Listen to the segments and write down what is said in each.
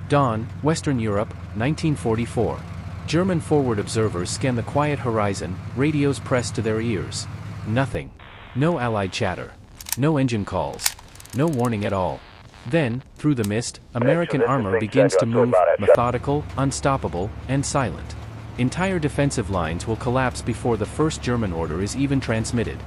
Dawn, Western Europe, 1944. German forward observers scan the quiet horizon, radios pressed to their ears. Nothing. No Allied chatter. No engine calls. No warning at all. Then, through the mist, American armor begins to move, methodical, unstoppable, and silent. Entire defensive lines will collapse before the first German order is even transmitted.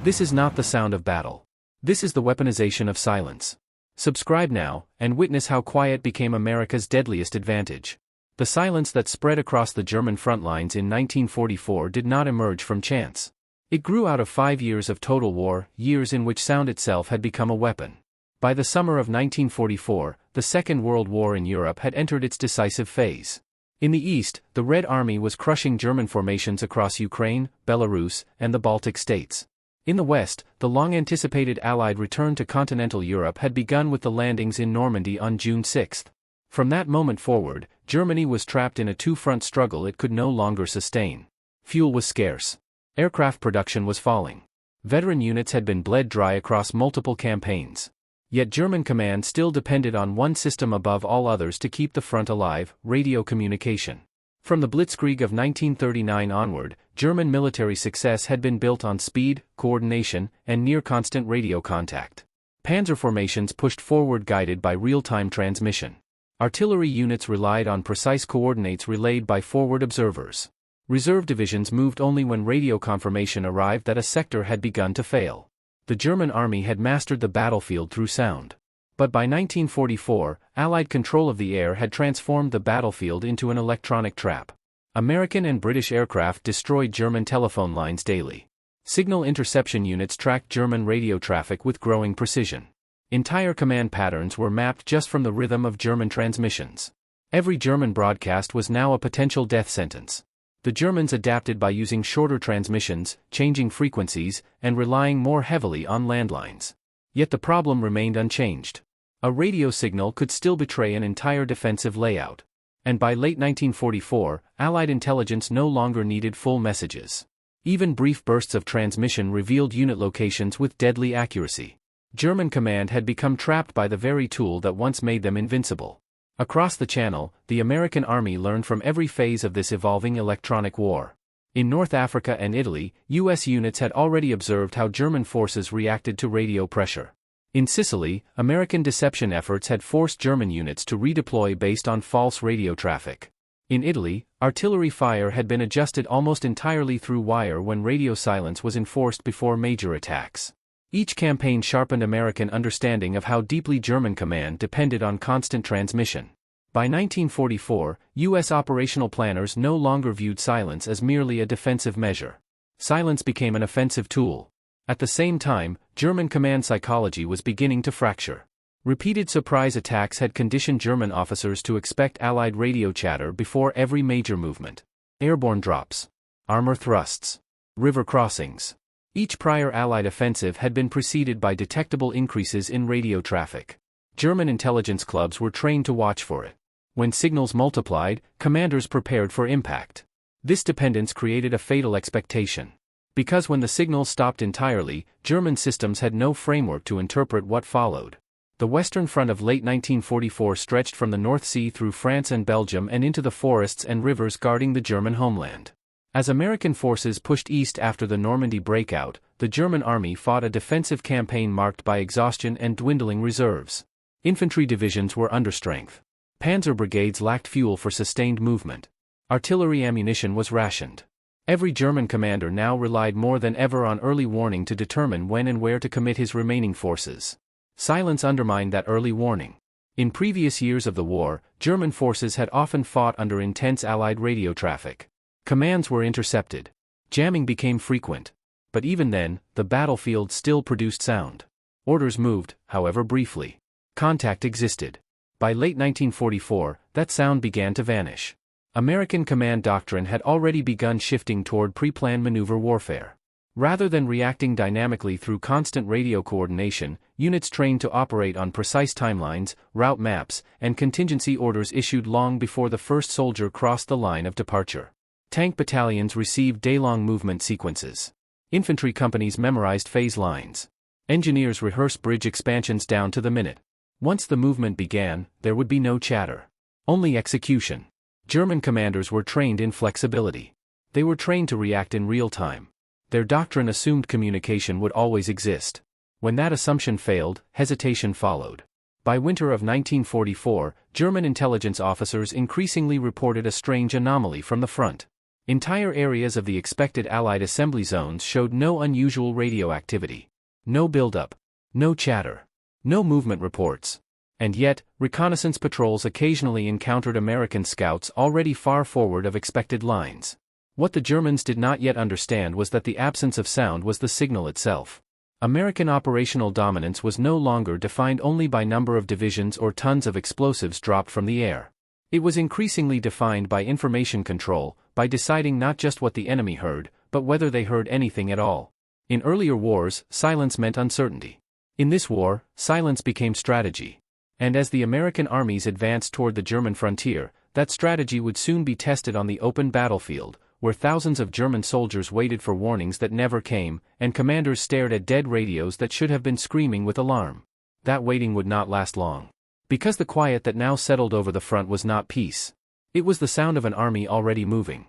This is not the sound of battle. This is the weaponization of silence. Subscribe now, and witness how quiet became America's deadliest advantage. The silence that spread across the German front lines in 1944 did not emerge from chance. It grew out of 5 years of total war, years in which sound itself had become a weapon. By the summer of 1944, the Second World War in Europe had entered its decisive phase. In the east, the Red Army was crushing German formations across Ukraine, Belarus, and the Baltic states. In the west, the long-anticipated Allied return to continental Europe had begun with the landings in Normandy on June 6. From that moment forward, Germany was trapped in a two-front struggle it could no longer sustain. Fuel was scarce. Aircraft production was falling. Veteran units had been bled dry across multiple campaigns. Yet German command still depended on one system above all others to keep the front alive: radio communication. From the Blitzkrieg of 1939 onward, German military success had been built on speed, coordination, and near-constant radio contact. Panzer formations pushed forward guided by real-time transmission. Artillery units relied on precise coordinates relayed by forward observers. Reserve divisions moved only when radio confirmation arrived that a sector had begun to fail. The German army had mastered the battlefield through sound. But by 1944, Allied control of the air had transformed the battlefield into an electronic trap. American and British aircraft destroyed German telephone lines daily. Signal interception units tracked German radio traffic with growing precision. Entire command patterns were mapped just from the rhythm of German transmissions. Every German broadcast was now a potential death sentence. The Germans adapted by using shorter transmissions, changing frequencies, and relying more heavily on landlines. Yet the problem remained unchanged. A radio signal could still betray an entire defensive layout. And by late 1944, Allied intelligence no longer needed full messages. Even brief bursts of transmission revealed unit locations with deadly accuracy. German command had become trapped by the very tool that once made them invincible. Across the Channel, the American army learned from every phase of this evolving electronic war. In North Africa and Italy, U.S. units had already observed how German forces reacted to radio pressure. In Sicily, American deception efforts had forced German units to redeploy based on false radio traffic. In Italy, artillery fire had been adjusted almost entirely through wire when radio silence was enforced before major attacks. Each campaign sharpened American understanding of how deeply German command depended on constant transmission. By 1944, U.S. operational planners no longer viewed silence as merely a defensive measure. Silence became an offensive tool. At the same time, German command psychology was beginning to fracture. Repeated surprise attacks had conditioned German officers to expect Allied radio chatter before every major movement. Airborne drops. Armor thrusts. River crossings. Each prior Allied offensive had been preceded by detectable increases in radio traffic. German intelligence clubs were trained to watch for it. When signals multiplied, commanders prepared for impact. This dependence created a fatal expectation. Because when the signal stopped entirely, German systems had no framework to interpret what followed. The Western Front of late 1944 stretched from the North Sea through France and Belgium and into the forests and rivers guarding the German homeland. As American forces pushed east after the Normandy breakout, the German army fought a defensive campaign marked by exhaustion and dwindling reserves. Infantry divisions were understrength. Panzer brigades lacked fuel for sustained movement. Artillery ammunition was rationed. Every German commander now relied more than ever on early warning to determine when and where to commit his remaining forces. Silence undermined that early warning. In previous years of the war, German forces had often fought under intense Allied radio traffic. Commands were intercepted. Jamming became frequent. But even then, the battlefield still produced sound. Orders moved, however briefly. Contact existed. By late 1944, that sound began to vanish. American command doctrine had already begun shifting toward pre-planned maneuver warfare. Rather than reacting dynamically through constant radio coordination, units trained to operate on precise timelines, route maps, and contingency orders issued long before the first soldier crossed the line of departure. Tank battalions received day-long movement sequences. Infantry companies memorized phase lines. Engineers rehearsed bridge expansions down to the minute. Once the movement began, there would be no chatter. Only execution. German commanders were trained in flexibility. They were trained to react in real time. Their doctrine assumed communication would always exist. When that assumption failed, hesitation followed. By winter of 1944, German intelligence officers increasingly reported a strange anomaly from the front. Entire areas of the expected Allied assembly zones showed no unusual radio activity. No buildup. No chatter. No movement reports. And yet, reconnaissance patrols occasionally encountered American scouts already far forward of expected lines. What the Germans did not yet understand was that the absence of sound was the signal itself. American operational dominance was no longer defined only by number of divisions or tons of explosives dropped from the air. It was increasingly defined by information control, by deciding not just what the enemy heard, but whether they heard anything at all. In earlier wars, silence meant uncertainty. In this war, silence became strategy. And as the American armies advanced toward the German frontier, that strategy would soon be tested on the open battlefield, where thousands of German soldiers waited for warnings that never came, and commanders stared at dead radios that should have been screaming with alarm. That waiting would not last long. Because the quiet that now settled over the front was not peace. It was the sound of an army already moving.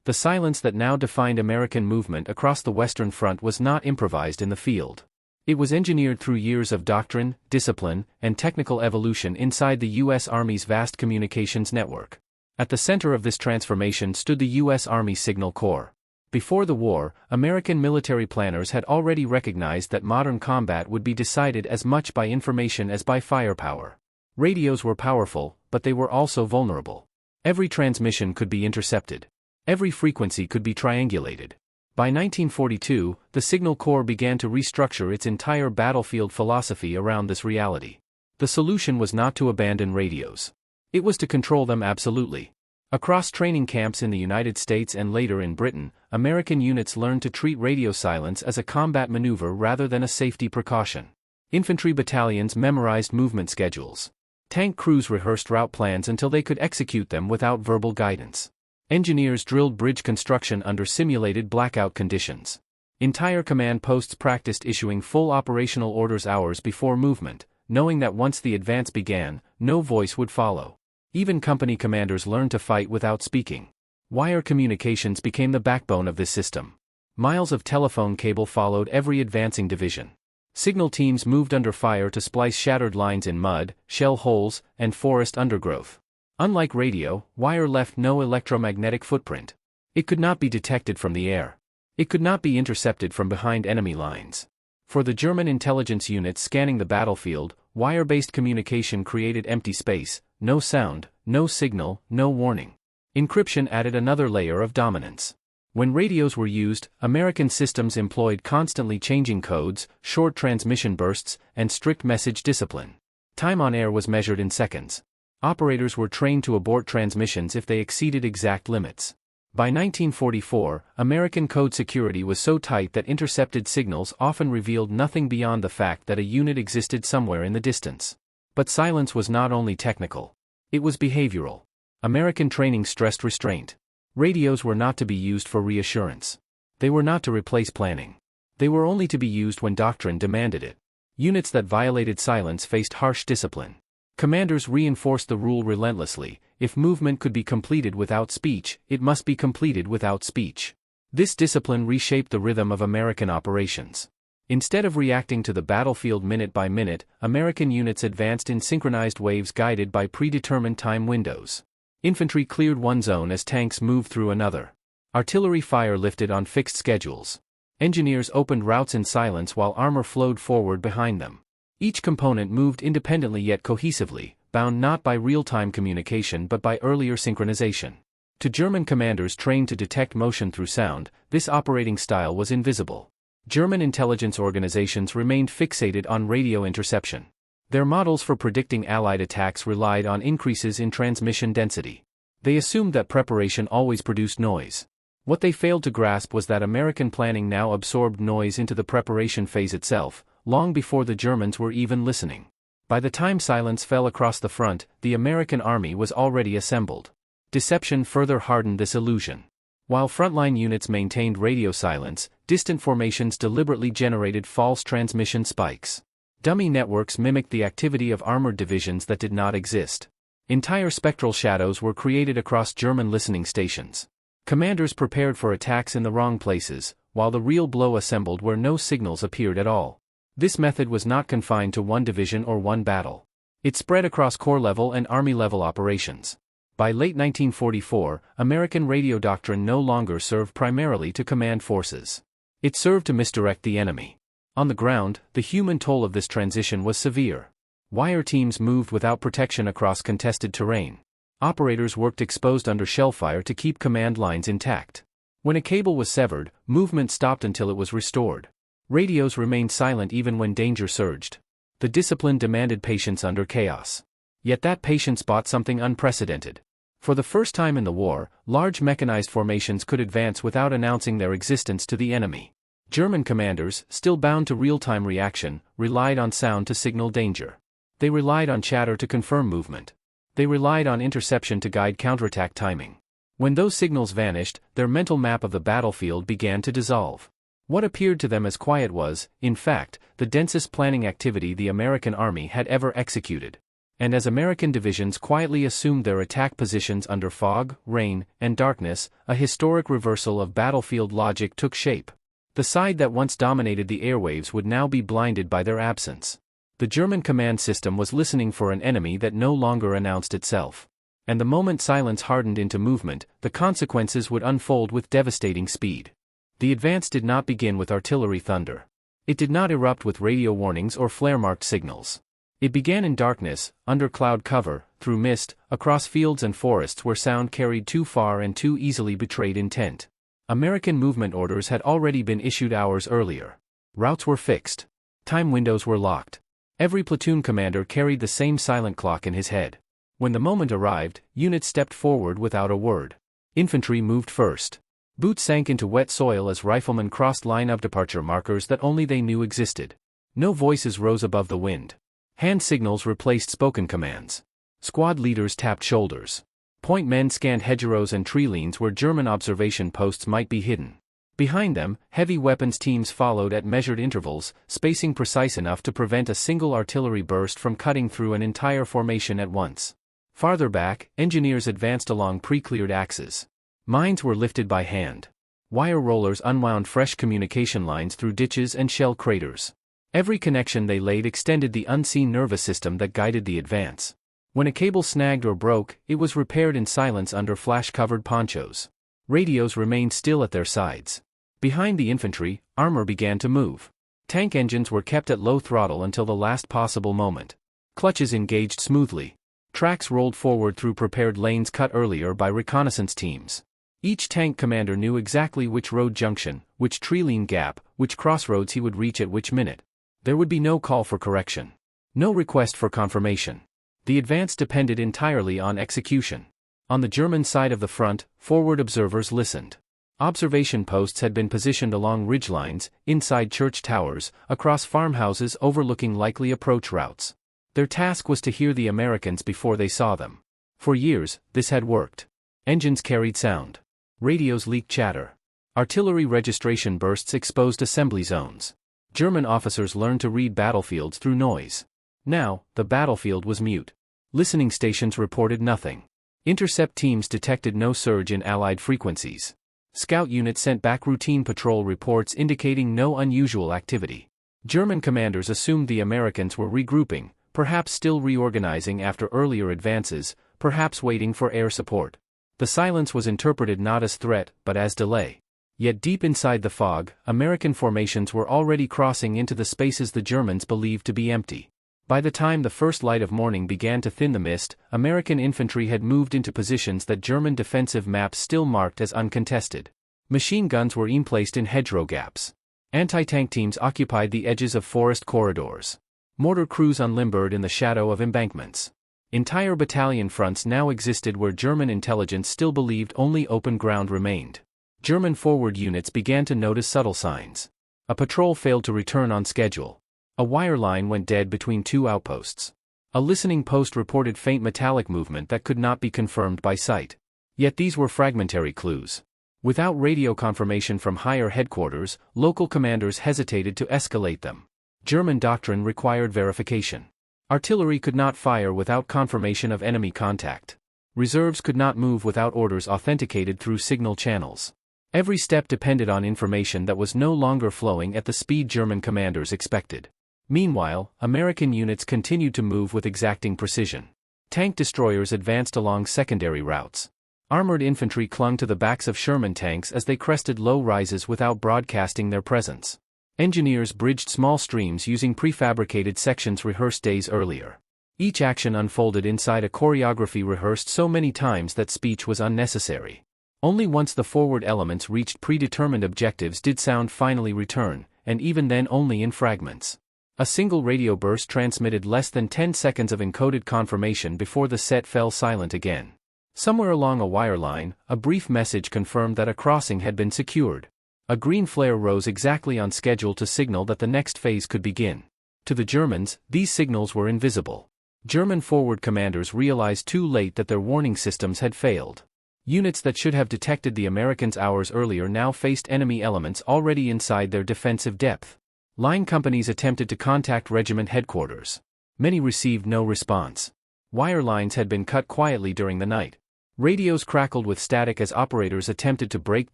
The silence that now defined American movement across the Western Front was not improvised in the field. It was engineered through years of doctrine, discipline, and technical evolution inside the U.S. Army's vast communications network. At the center of this transformation stood the U.S. Army Signal Corps. Before the war, American military planners had already recognized that modern combat would be decided as much by information as by firepower. Radios were powerful, but they were also vulnerable. Every transmission could be intercepted. Every frequency could be triangulated. By 1942, the Signal Corps began to restructure its entire battlefield philosophy around this reality. The solution was not to abandon radios. It was to control them absolutely. Across training camps in the United States and later in Britain, American units learned to treat radio silence as a combat maneuver rather than a safety precaution. Infantry battalions memorized movement schedules. Tank crews rehearsed route plans until they could execute them without verbal guidance. Engineers drilled bridge construction under simulated blackout conditions. Entire command posts practiced issuing full operational orders hours before movement, knowing that once the advance began, no voice would follow. Even company commanders learned to fight without speaking. Wire communications became the backbone of this system. Miles of telephone cable followed every advancing division. Signal teams moved under fire to splice shattered lines in mud, shell holes, and forest undergrowth. Unlike radio, wire left no electromagnetic footprint. It could not be detected from the air. It could not be intercepted from behind enemy lines. For the German intelligence units scanning the battlefield, wire-based communication created empty space, no sound, no signal, no warning. Encryption added another layer of dominance. When radios were used, American systems employed constantly changing codes, short transmission bursts, and strict message discipline. Time on air was measured in seconds. Operators were trained to abort transmissions if they exceeded exact limits. By 1944, American code security was so tight that intercepted signals often revealed nothing beyond the fact that a unit existed somewhere in the distance. But silence was not only technical. It was behavioral. American training stressed restraint. Radios were not to be used for reassurance. They were not to replace planning. They were only to be used when doctrine demanded it. Units that violated silence faced harsh discipline. Commanders reinforced the rule relentlessly: if movement could be completed without speech, it must be completed without speech. This discipline reshaped the rhythm of American operations. Instead of reacting to the battlefield minute by minute, American units advanced in synchronized waves guided by predetermined time windows. Infantry cleared one zone as tanks moved through another. Artillery fire lifted on fixed schedules. Engineers opened routes in silence while armor flowed forward behind them. Each component moved independently yet cohesively, bound not by real-time communication but by earlier synchronization. To German commanders trained to detect motion through sound, this operating style was invisible. German intelligence organizations remained fixated on radio interception. Their models for predicting Allied attacks relied on increases in transmission density. They assumed that preparation always produced noise. What they failed to grasp was that American planning now absorbed noise into the preparation phase itself, long before the Germans were even listening. By the time silence fell across the front, the American army was already assembled. Deception further hardened this illusion. While frontline units maintained radio silence, distant formations deliberately generated false transmission spikes. Dummy networks mimicked the activity of armored divisions that did not exist. Entire spectral shadows were created across German listening stations. Commanders prepared for attacks in the wrong places, while the real blow assembled where no signals appeared at all. This method was not confined to one division or one battle. It spread across corps-level and army-level operations. By late 1944, American radio doctrine no longer served primarily to command forces. It served to misdirect the enemy. On the ground, the human toll of this transition was severe. Wire teams moved without protection across contested terrain. Operators worked exposed under shellfire to keep command lines intact. When a cable was severed, movement stopped until it was restored. Radios remained silent even when danger surged. The discipline demanded patience under chaos. Yet that patience bought something unprecedented. For the first time in the war, large mechanized formations could advance without announcing their existence to the enemy. German commanders, still bound to real-time reaction, relied on sound to signal danger. They relied on chatter to confirm movement. They relied on interception to guide counterattack timing. When those signals vanished, their mental map of the battlefield began to dissolve. What appeared to them as quiet was, in fact, the densest planning activity the American army had ever executed. And as American divisions quietly assumed their attack positions under fog, rain, and darkness, a historic reversal of battlefield logic took shape. The side that once dominated the airwaves would now be blinded by their absence. The German command system was listening for an enemy that no longer announced itself. And the moment silence hardened into movement, the consequences would unfold with devastating speed. The advance did not begin with artillery thunder. It did not erupt with radio warnings or flare-marked signals. It began in darkness, under cloud cover, through mist, across fields and forests where sound carried too far and too easily betrayed intent. American movement orders had already been issued hours earlier. Routes were fixed. Time windows were locked. Every platoon commander carried the same silent clock in his head. When the moment arrived, units stepped forward without a word. Infantry moved first. Boots sank into wet soil as riflemen crossed line of departure markers that only they knew existed. No voices rose above the wind. Hand signals replaced spoken commands. Squad leaders tapped shoulders. Point men scanned hedgerows and tree lanes where German observation posts might be hidden. Behind them, heavy weapons teams followed at measured intervals, spacing precise enough to prevent a single artillery burst from cutting through an entire formation at once. Farther back, engineers advanced along pre-cleared axes. Mines were lifted by hand. Wire rollers unwound fresh communication lines through ditches and shell craters. Every connection they laid extended the unseen nervous system that guided the advance. When a cable snagged or broke, it was repaired in silence under flash-covered ponchos. Radios remained still at their sides. Behind the infantry, armor began to move. Tank engines were kept at low throttle until the last possible moment. Clutches engaged smoothly. Tracks rolled forward through prepared lanes cut earlier by reconnaissance teams. Each tank commander knew exactly which road junction, which tree line gap, which crossroads he would reach at which minute. There would be no call for correction. No request for confirmation. The advance depended entirely on execution. On the German side of the front, forward observers listened. Observation posts had been positioned along ridgelines, inside church towers, across farmhouses overlooking likely approach routes. Their task was to hear the Americans before they saw them. For years, this had worked. Engines carried sound. Radios leaked chatter. Artillery registration bursts exposed assembly zones. German officers learned to read battlefields through noise. Now, the battlefield was mute. Listening stations reported nothing. Intercept teams detected no surge in Allied frequencies. Scout units sent back routine patrol reports indicating no unusual activity. German commanders assumed the Americans were regrouping, perhaps still reorganizing after earlier advances, perhaps waiting for air support. The silence was interpreted not as threat, but as delay. Yet deep inside the fog, American formations were already crossing into the spaces the Germans believed to be empty. By the time the first light of morning began to thin the mist, American infantry had moved into positions that German defensive maps still marked as uncontested. Machine guns were emplaced in hedgerow gaps. Anti-tank teams occupied the edges of forest corridors. Mortar crews unlimbered in the shadow of embankments. Entire battalion fronts now existed where German intelligence still believed only open ground remained. German forward units began to notice subtle signs. A patrol failed to return on schedule. A wire line went dead between two outposts. A listening post reported faint metallic movement that could not be confirmed by sight. Yet these were fragmentary clues. Without radio confirmation from higher headquarters, local commanders hesitated to escalate them. German doctrine required verification. Artillery could not fire without confirmation of enemy contact. Reserves could not move without orders authenticated through signal channels. Every step depended on information that was no longer flowing at the speed German commanders expected. Meanwhile, American units continued to move with exacting precision. Tank destroyers advanced along secondary routes. Armored infantry clung to the backs of Sherman tanks as they crested low rises without broadcasting their presence. Engineers bridged small streams using prefabricated sections rehearsed days earlier. Each action unfolded inside a choreography rehearsed so many times that speech was unnecessary. Only once the forward elements reached predetermined objectives did sound finally return, and even then only in fragments. A single radio burst transmitted less than 10 seconds of encoded confirmation before the set fell silent again. Somewhere along a wire line, a brief message confirmed that a crossing had been secured. A green flare rose exactly on schedule to signal that the next phase could begin. To the Germans, these signals were invisible. German forward commanders realized too late that their warning systems had failed. Units that should have detected the Americans hours earlier now faced enemy elements already inside their defensive depth. Line companies attempted to contact regiment headquarters. Many received no response. Wire lines had been cut quietly during the night. Radios crackled with static as operators attempted to break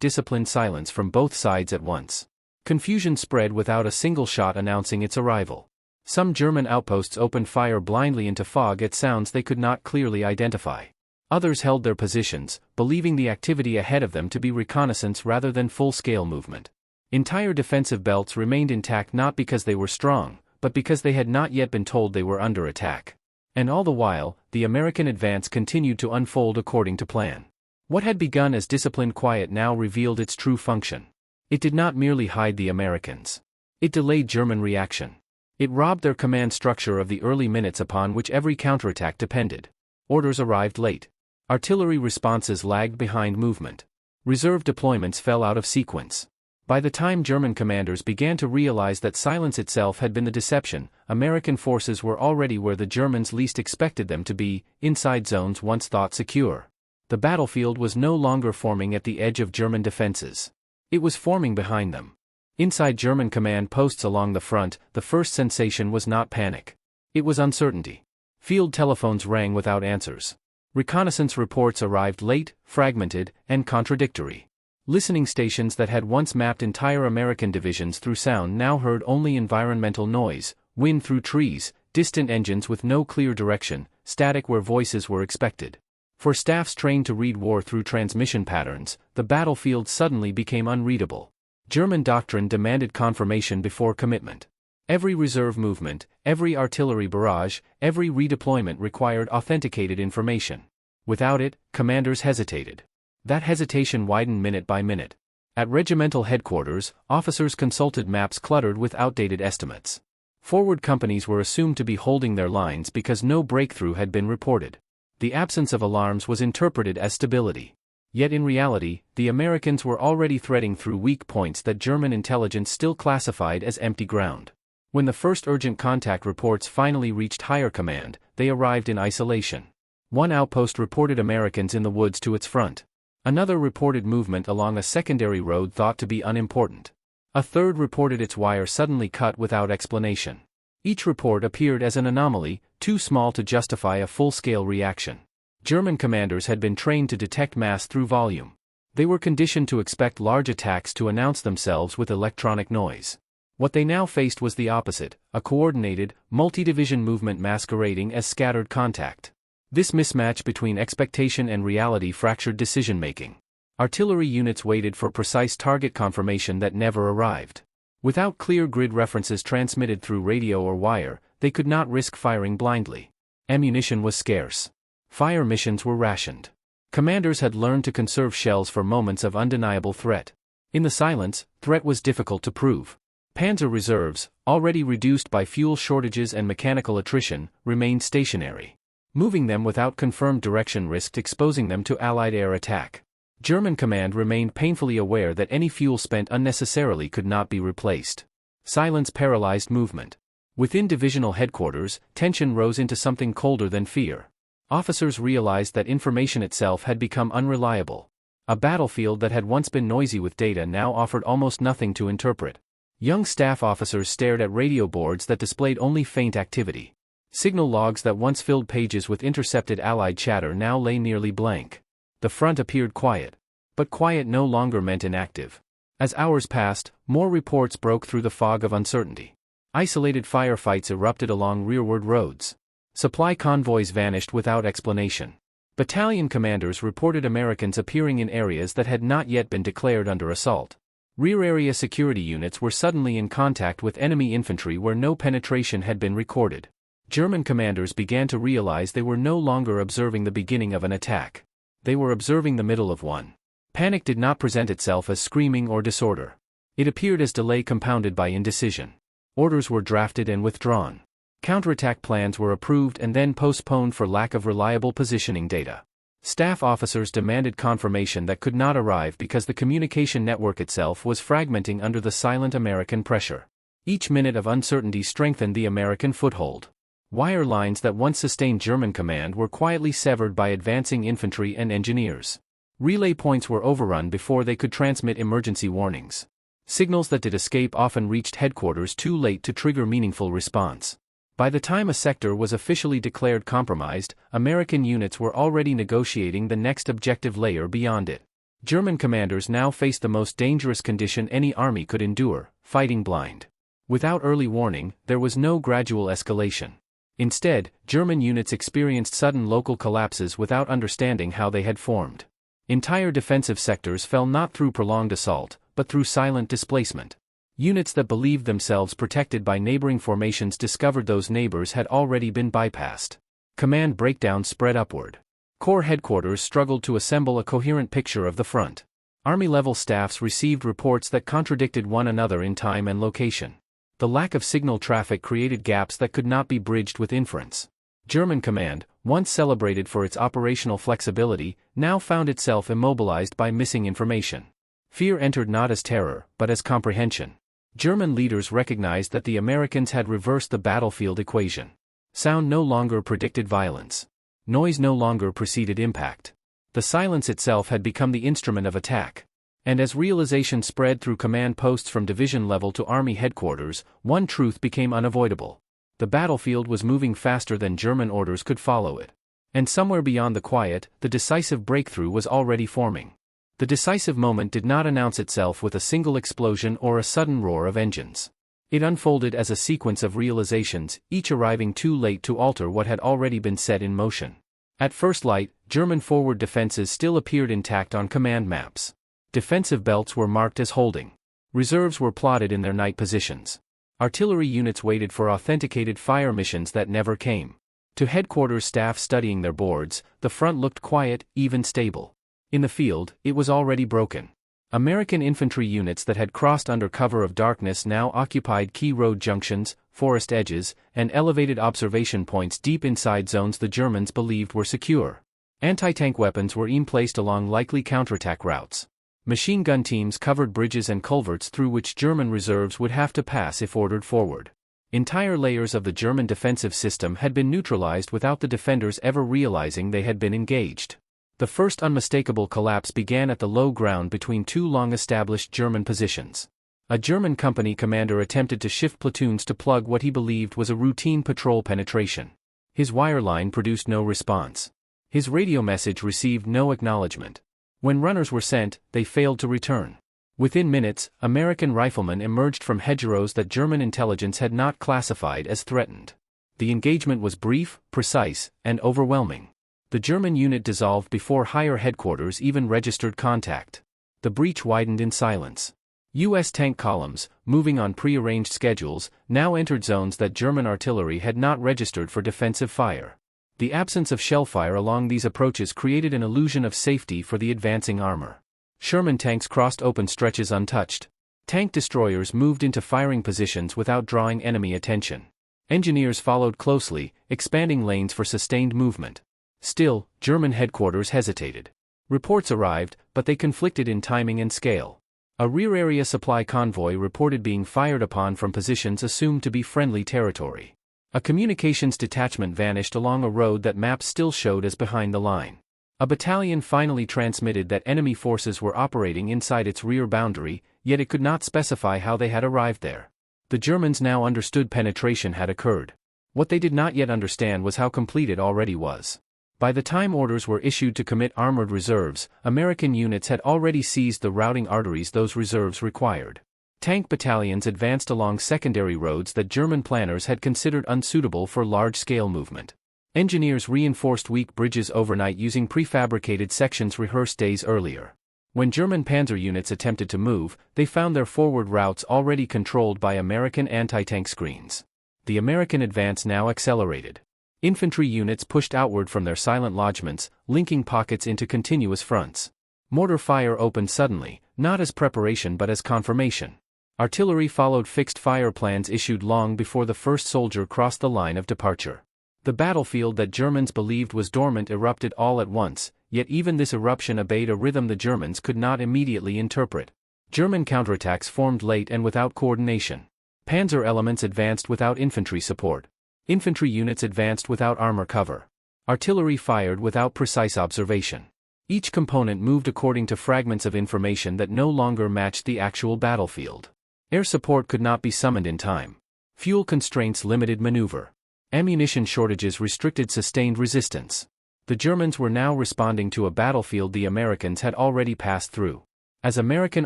disciplined silence from both sides at once. Confusion spread without a single shot announcing its arrival. Some German outposts opened fire blindly into fog at sounds they could not clearly identify. Others held their positions, believing the activity ahead of them to be reconnaissance rather than full-scale movement. Entire defensive belts remained intact not because they were strong, but because they had not yet been told they were under attack. And all the while, the American advance continued to unfold according to plan. What had begun as disciplined quiet now revealed its true function. It did not merely hide the Americans. It delayed German reaction. It robbed their command structure of the early minutes upon which every counterattack depended. Orders arrived late. Artillery responses lagged behind movement. Reserve deployments fell out of sequence. By the time German commanders began to realize that silence itself had been the deception, American forces were already where the Germans least expected them to be, inside zones once thought secure. The battlefield was no longer forming at the edge of German defenses. It was forming behind them. Inside German command posts along the front, the first sensation was not panic. It was uncertainty. Field telephones rang without answers. Reconnaissance reports arrived late, fragmented, and contradictory. Listening stations that had once mapped entire American divisions through sound now heard only environmental noise, wind through trees, distant engines with no clear direction, static where voices were expected. For staffs trained to read war through transmission patterns, the battlefield suddenly became unreadable. German doctrine demanded confirmation before commitment. Every reserve movement, every artillery barrage, every redeployment required authenticated information. Without it, commanders hesitated. That hesitation widened minute by minute. At regimental headquarters, officers consulted maps cluttered with outdated estimates. Forward companies were assumed to be holding their lines because no breakthrough had been reported. The absence of alarms was interpreted as stability. Yet in reality, the Americans were already threading through weak points that German intelligence still classified as empty ground. When the first urgent contact reports finally reached higher command, they arrived in isolation. One outpost reported Americans in the woods to its front. Another reported movement along a secondary road thought to be unimportant. A third reported its wire suddenly cut without explanation. Each report appeared as an anomaly, too small to justify a full-scale reaction. German commanders had been trained to detect mass through volume. They were conditioned to expect large attacks to announce themselves with electronic noise. What they now faced was the opposite, a coordinated, multi-division movement masquerading as scattered contact. This mismatch between expectation and reality fractured decision-making. Artillery units waited for precise target confirmation that never arrived. Without clear grid references transmitted through radio or wire, they could not risk firing blindly. Ammunition was scarce. Fire missions were rationed. Commanders had learned to conserve shells for moments of undeniable threat. In the silence, threat was difficult to prove. Panzer reserves, already reduced by fuel shortages and mechanical attrition, remained stationary. Moving them without confirmed direction risked exposing them to Allied air attack. German command remained painfully aware that any fuel spent unnecessarily could not be replaced. Silence paralyzed movement. Within divisional headquarters, tension rose into something colder than fear. Officers realized that information itself had become unreliable. A battlefield that had once been noisy with data now offered almost nothing to interpret. Young staff officers stared at radio boards that displayed only faint activity. Signal logs that once filled pages with intercepted Allied chatter now lay nearly blank. The front appeared quiet. But quiet no longer meant inactive. As hours passed, more reports broke through the fog of uncertainty. Isolated firefights erupted along rearward roads. Supply convoys vanished without explanation. Battalion commanders reported Americans appearing in areas that had not yet been declared under assault. Rear area security units were suddenly in contact with enemy infantry where no penetration had been recorded. German commanders began to realize they were no longer observing the beginning of an attack. They were observing the middle of one. Panic did not present itself as screaming or disorder. It appeared as delay compounded by indecision. Orders were drafted and withdrawn. Counterattack plans were approved and then postponed for lack of reliable positioning data. Staff officers demanded confirmation that could not arrive because the communication network itself was fragmenting under the silent American pressure. Each minute of uncertainty strengthened the American foothold. Wire lines that once sustained German command were quietly severed by advancing infantry and engineers. Relay points were overrun before they could transmit emergency warnings. Signals that did escape often reached headquarters too late to trigger meaningful response. By the time a sector was officially declared compromised, American units were already negotiating the next objective layer beyond it. German commanders now faced the most dangerous condition any army could endure: fighting blind. Without early warning, there was no gradual escalation. Instead, German units experienced sudden local collapses without understanding how they had formed. Entire defensive sectors fell not through prolonged assault, but through silent displacement. Units that believed themselves protected by neighboring formations discovered those neighbors had already been bypassed. Command breakdown spread upward. Corps headquarters struggled to assemble a coherent picture of the front. Army-level staffs received reports that contradicted one another in time and location. The lack of signal traffic created gaps that could not be bridged with inference. German command, once celebrated for its operational flexibility, now found itself immobilized by missing information. Fear entered not as terror, but as comprehension. German leaders recognized that the Americans had reversed the battlefield equation. Sound no longer predicted violence. Noise no longer preceded impact. The silence itself had become the instrument of attack. And as realization spread through command posts from division level to army headquarters, one truth became unavoidable. The battlefield was moving faster than German orders could follow it. And somewhere beyond the quiet, the decisive breakthrough was already forming. The decisive moment did not announce itself with a single explosion or a sudden roar of engines. It unfolded as a sequence of realizations, each arriving too late to alter what had already been set in motion. At first light, German forward defenses still appeared intact on command maps. Defensive belts were marked as holding. Reserves were plotted in their night positions. Artillery units waited for authenticated fire missions that never came. To headquarters staff studying their boards, the front looked quiet, even stable. In the field, it was already broken. American infantry units that had crossed under cover of darkness now occupied key road junctions, forest edges, and elevated observation points deep inside zones the Germans believed were secure. Anti-tank weapons were placed along likely counterattack routes. Machine gun teams covered bridges and culverts through which German reserves would have to pass if ordered forward. Entire layers of the German defensive system had been neutralized without the defenders ever realizing they had been engaged. The first unmistakable collapse began at the low ground between two long-established German positions. A German company commander attempted to shift platoons to plug what he believed was a routine patrol penetration. His wireline produced no response. His radio message received no acknowledgement. When runners were sent, they failed to return. Within minutes, American riflemen emerged from hedgerows that German intelligence had not classified as threatened. The engagement was brief, precise, and overwhelming. The German unit dissolved before higher headquarters even registered contact. The breach widened in silence. U.S. tank columns, moving on prearranged schedules, now entered zones that German artillery had not registered for defensive fire. The absence of shellfire along these approaches created an illusion of safety for the advancing armor. Sherman tanks crossed open stretches untouched. Tank destroyers moved into firing positions without drawing enemy attention. Engineers followed closely, expanding lanes for sustained movement. Still, German headquarters hesitated. Reports arrived, but they conflicted in timing and scale. A rear-area supply convoy reported being fired upon from positions assumed to be friendly territory. A communications detachment vanished along a road that maps still showed as behind the line. A battalion finally transmitted that enemy forces were operating inside its rear boundary, yet it could not specify how they had arrived there. The Germans now understood penetration had occurred. What they did not yet understand was how complete it already was. By the time orders were issued to commit armored reserves, American units had already seized the routing arteries those reserves required. Tank battalions advanced along secondary roads that German planners had considered unsuitable for large-scale movement. Engineers reinforced weak bridges overnight using prefabricated sections rehearsed days earlier. When German panzer units attempted to move, they found their forward routes already controlled by American anti-tank screens. The American advance now accelerated. Infantry units pushed outward from their silent lodgements, linking pockets into continuous fronts. Mortar fire opened suddenly, not as preparation but as confirmation. Artillery followed fixed fire plans issued long before the first soldier crossed the line of departure. The battlefield that Germans believed was dormant erupted all at once, yet even this eruption obeyed a rhythm the Germans could not immediately interpret. German counterattacks formed late and without coordination. Panzer elements advanced without infantry support. Infantry units advanced without armor cover. Artillery fired without precise observation. Each component moved according to fragments of information that no longer matched the actual battlefield. Air support could not be summoned in time. Fuel constraints limited maneuver. Ammunition shortages restricted sustained resistance. The Germans were now responding to a battlefield the Americans had already passed through. As American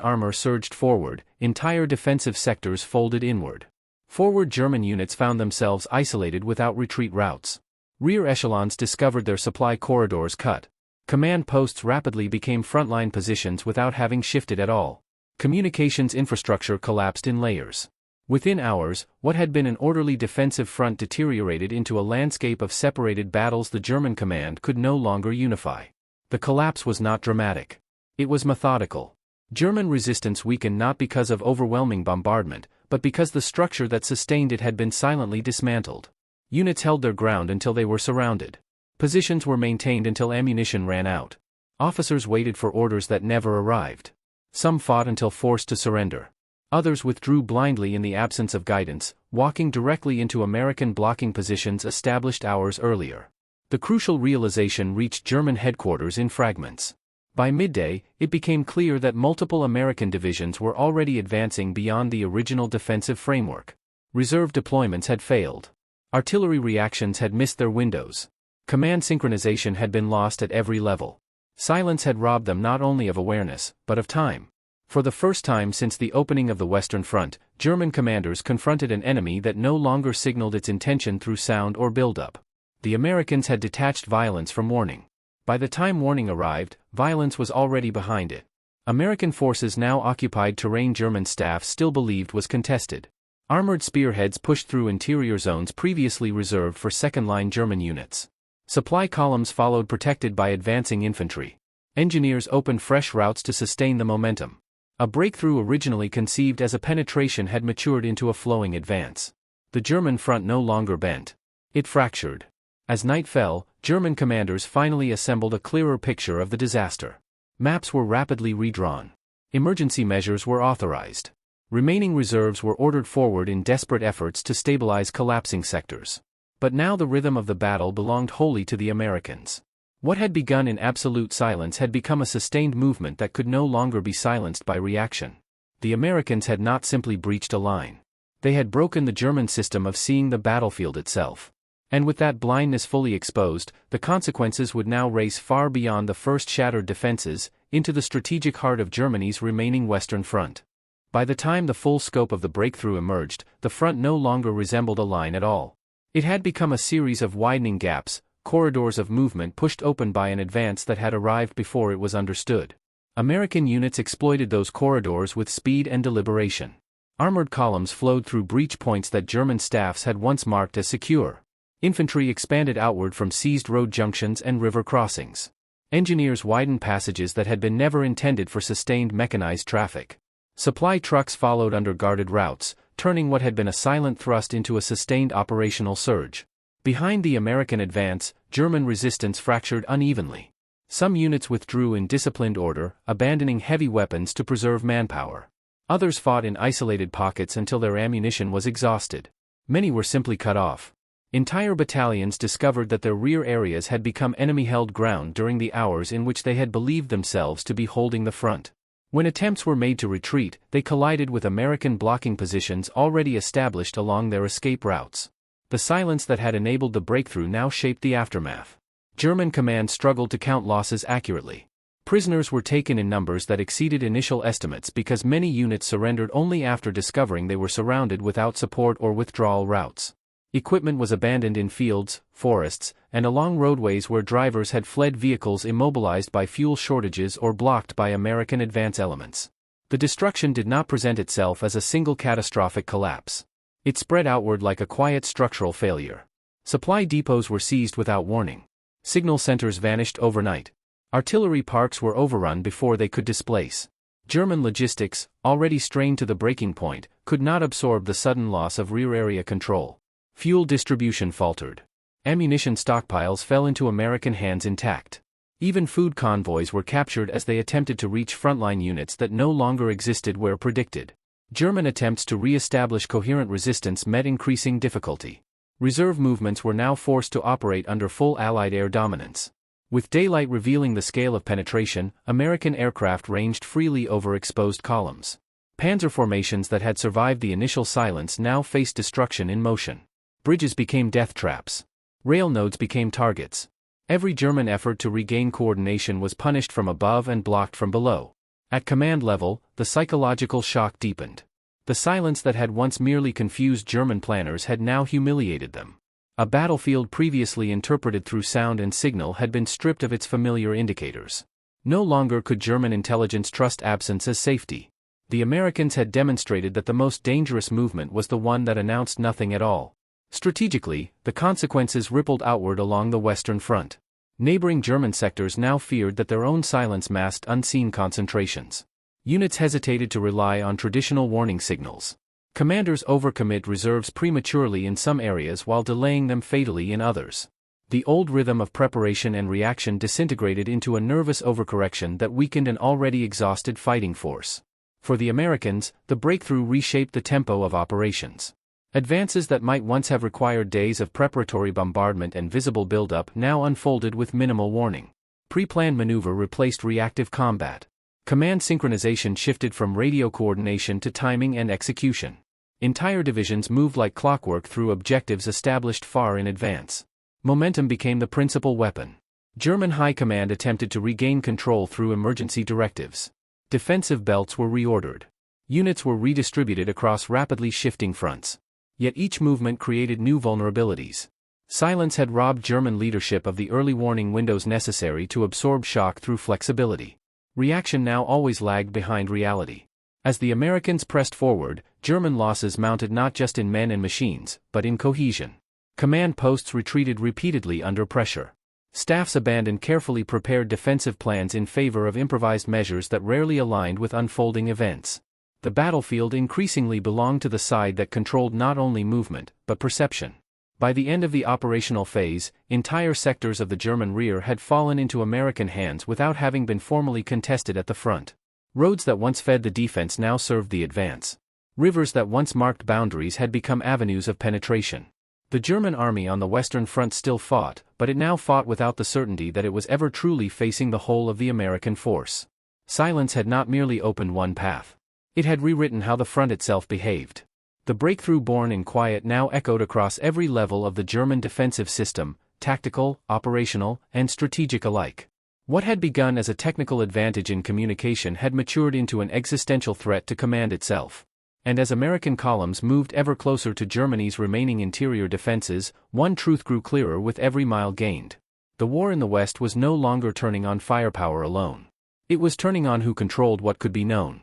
armor surged forward, entire defensive sectors folded inward. Forward German units found themselves isolated without retreat routes. Rear echelons discovered their supply corridors cut. Command posts rapidly became frontline positions without having shifted at all. Communications infrastructure collapsed in layers. Within hours, what had been an orderly defensive front deteriorated into a landscape of separated battles the German command could no longer unify. The collapse was not dramatic. It was methodical. German resistance weakened not because of overwhelming bombardment, but because the structure that sustained it had been silently dismantled. Units held their ground until they were surrounded. Positions were maintained until ammunition ran out. Officers waited for orders that never arrived. Some fought until forced to surrender. Others withdrew blindly in the absence of guidance, walking directly into American blocking positions established hours earlier. The crucial realization reached German headquarters in fragments. By midday, it became clear that multiple American divisions were already advancing beyond the original defensive framework. Reserve deployments had failed. Artillery reactions had missed their windows. Command synchronization had been lost at every level. Silence had robbed them not only of awareness, but of time. For the first time since the opening of the Western Front, German commanders confronted an enemy that no longer signaled its intention through sound or buildup. The Americans had detached violence from warning. By the time warning arrived, violence was already behind it. American forces now occupied terrain German staff still believed was contested. Armored spearheads pushed through interior zones previously reserved for second-line German units. Supply columns followed protected by advancing infantry. Engineers opened fresh routes to sustain the momentum. A breakthrough originally conceived as a penetration had matured into a flowing advance. The German front no longer bent. It fractured. As night fell, German commanders finally assembled a clearer picture of the disaster. Maps were rapidly redrawn. Emergency measures were authorized. Remaining reserves were ordered forward in desperate efforts to stabilize collapsing sectors. But now the rhythm of the battle belonged wholly to the Americans. What had begun in absolute silence had become a sustained movement that could no longer be silenced by reaction. The Americans had not simply breached a line. They had broken the German system of seeing the battlefield itself. And with that blindness fully exposed, the consequences would now race far beyond the first shattered defenses, into the strategic heart of Germany's remaining Western Front. By the time the full scope of the breakthrough emerged, the front no longer resembled a line at all. It had become a series of widening gaps, corridors of movement pushed open by an advance that had arrived before it was understood. American units exploited those corridors with speed and deliberation. Armored columns flowed through breach points that German staffs had once marked as secure. Infantry expanded outward from seized road junctions and river crossings. Engineers widened passages that had been never intended for sustained mechanized traffic. Supply trucks followed under guarded routes, turning what had been a silent thrust into a sustained operational surge. Behind the American advance, German resistance fractured unevenly. Some units withdrew in disciplined order, abandoning heavy weapons to preserve manpower. Others fought in isolated pockets until their ammunition was exhausted. Many were simply cut off. Entire battalions discovered that their rear areas had become enemy-held ground during the hours in which they had believed themselves to be holding the front. When attempts were made to retreat, they collided with American blocking positions already established along their escape routes. The silence that had enabled the breakthrough now shaped the aftermath. German command struggled to count losses accurately. Prisoners were taken in numbers that exceeded initial estimates because many units surrendered only after discovering they were surrounded without support or withdrawal routes. Equipment was abandoned in fields, forests, and along roadways where drivers had fled, vehicles immobilized by fuel shortages or blocked by American advance elements. The destruction did not present itself as a single catastrophic collapse. It spread outward like a quiet structural failure. Supply depots were seized without warning. Signal centers vanished overnight. Artillery parks were overrun before they could displace. German logistics, already strained to the breaking point, could not absorb the sudden loss of rear area control. Fuel distribution faltered. Ammunition stockpiles fell into American hands intact. Even food convoys were captured as they attempted to reach frontline units that no longer existed where predicted. German attempts to re-establish coherent resistance met increasing difficulty. Reserve movements were now forced to operate under full Allied air dominance. With daylight revealing the scale of penetration, American aircraft ranged freely over exposed columns. Panzer formations that had survived the initial silence now faced destruction in motion. Bridges became death traps. Rail nodes became targets. Every German effort to regain coordination was punished from above and blocked from below. At command level, the psychological shock deepened. The silence that had once merely confused German planners had now humiliated them. A battlefield previously interpreted through sound and signal had been stripped of its familiar indicators. No longer could German intelligence trust absence as safety. The Americans had demonstrated that the most dangerous movement was the one that announced nothing at all. Strategically, the consequences rippled outward along the Western Front. Neighboring German sectors now feared that their own silence masked unseen concentrations. Units hesitated to rely on traditional warning signals. Commanders overcommit reserves prematurely in some areas while delaying them fatally in others. The old rhythm of preparation and reaction disintegrated into a nervous overcorrection that weakened an already exhausted fighting force. For the Americans, the breakthrough reshaped the tempo of operations. Advances that might once have required days of preparatory bombardment and visible buildup now unfolded with minimal warning. Pre-planned maneuver replaced reactive combat. Command synchronization shifted from radio coordination to timing and execution. Entire divisions moved like clockwork through objectives established far in advance. Momentum became the principal weapon. German high command attempted to regain control through emergency directives. Defensive belts were reordered. Units were redistributed across rapidly shifting fronts. Yet each movement created new vulnerabilities. Silence had robbed German leadership of the early warning windows necessary to absorb shock through flexibility. Reaction now always lagged behind reality. As the Americans pressed forward, German losses mounted not just in men and machines, but in cohesion. Command posts retreated repeatedly under pressure. Staffs abandoned carefully prepared defensive plans in favor of improvised measures that rarely aligned with unfolding events. The battlefield increasingly belonged to the side that controlled not only movement, but perception. By the end of the operational phase, entire sectors of the German rear had fallen into American hands without having been formally contested at the front. Roads that once fed the defense now served the advance. Rivers that once marked boundaries had become avenues of penetration. The German army on the Western Front still fought, but it now fought without the certainty that it was ever truly facing the whole of the American force. Silence had not merely opened one path. It had rewritten how the front itself behaved. The breakthrough born in quiet now echoed across every level of the German defensive system, tactical, operational, and strategic alike. What had begun as a technical advantage in communication had matured into an existential threat to command itself. And as American columns moved ever closer to Germany's remaining interior defenses, one truth grew clearer with every mile gained. The war in the West was no longer turning on firepower alone. It was turning on who controlled what could be known.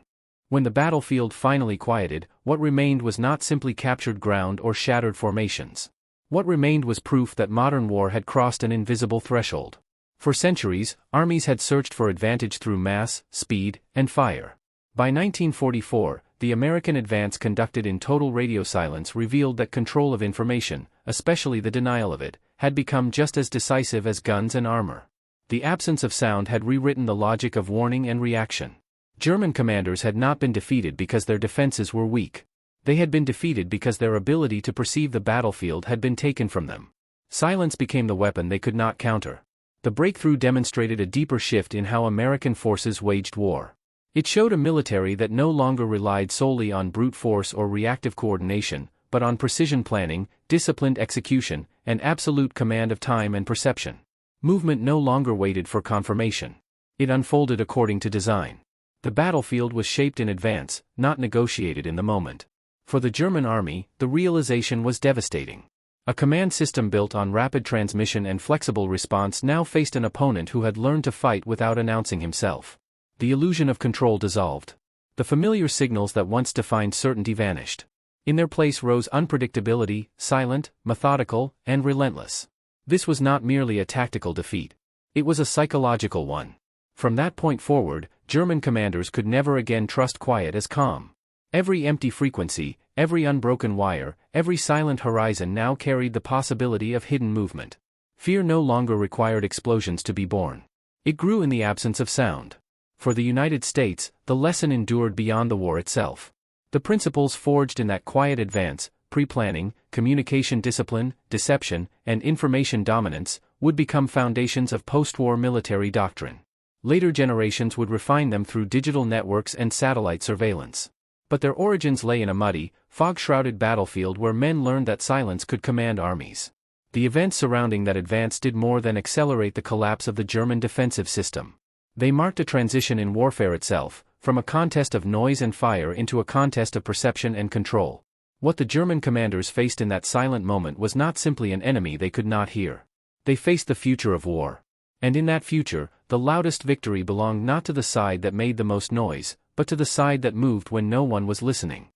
When the battlefield finally quieted, what remained was not simply captured ground or shattered formations. What remained was proof that modern war had crossed an invisible threshold. For centuries, armies had searched for advantage through mass, speed, and fire. By 1944, the American advance conducted in total radio silence revealed that control of information, especially the denial of it, had become just as decisive as guns and armor. The absence of sound had rewritten the logic of warning and reaction. German commanders had not been defeated because their defenses were weak. They had been defeated because their ability to perceive the battlefield had been taken from them. Silence became the weapon they could not counter. The breakthrough demonstrated a deeper shift in how American forces waged war. It showed a military that no longer relied solely on brute force or reactive coordination, but on precision planning, disciplined execution, and absolute command of time and perception. Movement no longer waited for confirmation. It unfolded according to design. The battlefield was shaped in advance, not negotiated in the moment. For the German army, the realization was devastating. A command system built on rapid transmission and flexible response now faced an opponent who had learned to fight without announcing himself. The illusion of control dissolved. The familiar signals that once defined certainty vanished. In their place rose unpredictability, silent, methodical, and relentless. This was not merely a tactical defeat. It was a psychological one. From that point forward, German commanders could never again trust quiet as calm. Every empty frequency, every unbroken wire, every silent horizon now carried the possibility of hidden movement. Fear no longer required explosions to be born. It grew in the absence of sound. For the United States, the lesson endured beyond the war itself. The principles forged in that quiet advance, pre-planning, communication discipline, deception, and information dominance, would become foundations of post-war military doctrine. Later generations would refine them through digital networks and satellite surveillance. But their origins lay in a muddy, fog-shrouded battlefield where men learned that silence could command armies. The events surrounding that advance did more than accelerate the collapse of the German defensive system. They marked a transition in warfare itself, from a contest of noise and fire into a contest of perception and control. What the German commanders faced in that silent moment was not simply an enemy they could not hear. They faced the future of war. And in that future, the loudest victory belonged not to the side that made the most noise, but to the side that moved when no one was listening.